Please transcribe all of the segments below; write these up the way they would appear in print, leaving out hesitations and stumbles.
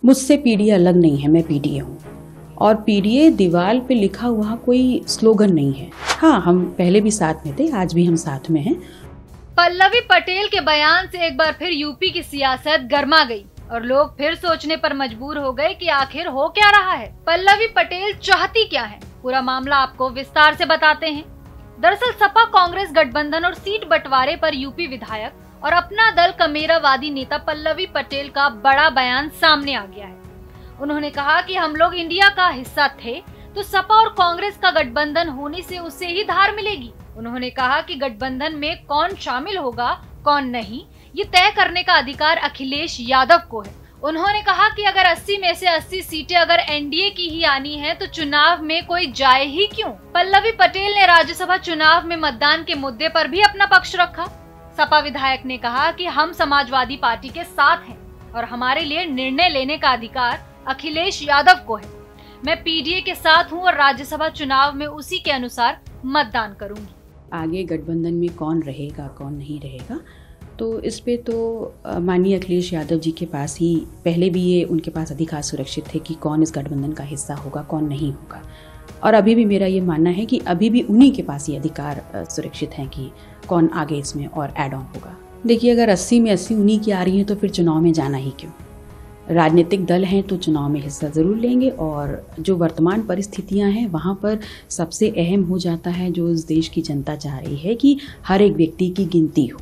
मुझसे पीडीए अलग नहीं है, मैं पीडीए हूँ और पीडीए दीवार पे लिखा हुआ कोई स्लोगन नहीं है। हाँ, हम पहले भी साथ में थे, आज भी हम साथ में हैं। पल्लवी पटेल के बयान से एक बार फिर यूपी की सियासत गर्मा गई और लोग फिर सोचने पर मजबूर हो गए कि आखिर हो क्या रहा है, पल्लवी पटेल चाहती क्या है। पूरा मामला आपको विस्तार से बताते हैं। दरअसल सपा कांग्रेस गठबंधन और सीट बंटवारे पर यूपी विधायक और अपना दल कमेरावादी नेता पल्लवी पटेल का बड़ा बयान सामने आ गया है। उन्होंने कहा कि हम लोग इंडिया का हिस्सा थे तो सपा और कांग्रेस का गठबंधन होने से उससे ही धार मिलेगी। उन्होंने कहा कि गठबंधन में कौन शामिल होगा कौन नहीं, ये तय करने का अधिकार अखिलेश यादव को है। उन्होंने कहा कि अगर 80 में से 80 सीटें अगर एनडीए की ही आनी है तो चुनाव में कोई जाए ही क्यों। पल्लवी पटेल ने राज्यसभा चुनाव में मतदान के मुद्दे पर भी अपना पक्ष रखा। सपा विधायक ने कहा कि हम समाजवादी पार्टी के साथ हैं और हमारे लिए निर्णय लेने का अधिकार अखिलेश यादव को है। मैं पीडीए के साथ हूं और राज्यसभा चुनाव में उसी के अनुसार मतदान करूंगी। आगे गठबंधन में कौन रहेगा कौन नहीं रहेगा, तो इस पे तो माननीय अखिलेश यादव जी के पास ही पहले भी ये उनके पास अधिकार सुरक्षित थे कि कौन इस गठबंधन का हिस्सा होगा कौन नहीं होगा। और अभी भी मेरा ये मानना है कि अभी भी उन्हीं के पास ये अधिकार सुरक्षित हैं कि कौन आगे इसमें और ऐड ऑन होगा। देखिए, अगर 80 में 80 उन्हीं की आ रही है तो फिर चुनाव में जाना ही क्यों। राजनीतिक दल हैं तो चुनाव में हिस्सा ज़रूर लेंगे और जो वर्तमान परिस्थितियां हैं वहाँ पर सबसे अहम हो जाता है जो इस देश की जनता चाह रही है कि हर एक व्यक्ति की गिनती हो।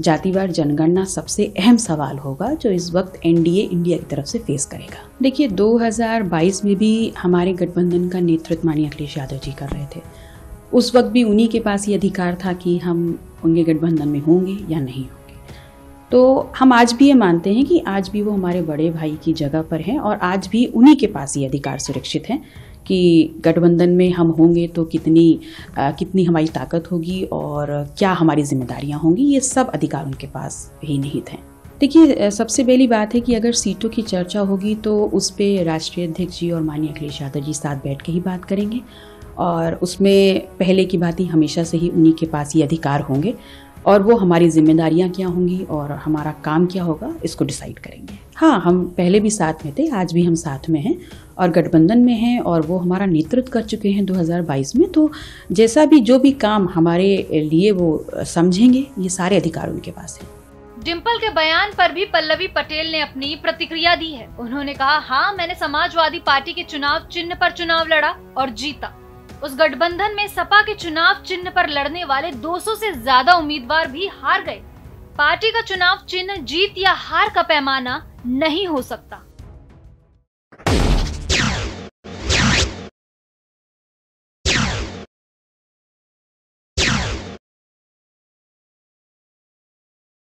जातिवार जनगणना सबसे अहम सवाल होगा जो इस वक्त एनडीए इंडिया की तरफ से फेस करेगा। देखिए, 2022 में भी हमारे गठबंधन का नेतृत्व माननीय अखिलेश यादव जी कर रहे थे। उस वक्त भी उन्हीं के पास ये अधिकार था कि हम उनके गठबंधन में होंगे या नहीं होंगे। तो हम आज भी ये मानते हैं कि आज भी वो हमारे बड़े भाई की जगह पर हैं और आज भी उन्हीं के पास ये अधिकार सुरक्षित है कि गठबंधन में हम होंगे तो कितनी हमारी ताकत होगी और क्या हमारी जिम्मेदारियां होंगी, ये सब अधिकार उनके पास ही निहित हैं। देखिए, सबसे पहली बात है कि अगर सीटों की चर्चा होगी तो उस पर राष्ट्रीय अध्यक्ष जी और माननीय अखिलेश यादव जी साथ बैठ के ही बात करेंगे और उसमें पहले की बात ही हमेशा से ही उन्हीं के पास ये अधिकार होंगे और वो हमारी जिम्मेदारियां क्या होंगी और हमारा काम क्या होगा इसको डिसाइड करेंगे। हाँ, हम पहले भी साथ में थे, आज भी हम साथ में हैं और गठबंधन में हैं और वो हमारा नेतृत्व कर चुके हैं 2022 में। तो जैसा भी जो भी काम हमारे लिए वो समझेंगे, ये सारे अधिकार उनके पास हैं। डिम्पल के बयान पर भी पल्लवी पटेल ने अपनी प्रतिक्रिया दी है। उन्होंने कहा, हाँ, मैंने समाजवादी पार्टी के चुनाव चिन्ह पर चुनाव लड़ा और जीता। उस गठबंधन में सपा के चुनाव चिन्ह पर लड़ने वाले 200 से ज्यादा उम्मीदवार भी हार गए। पार्टी का चुनाव चिन्ह जीत या हार का पैमाना नहीं हो सकता।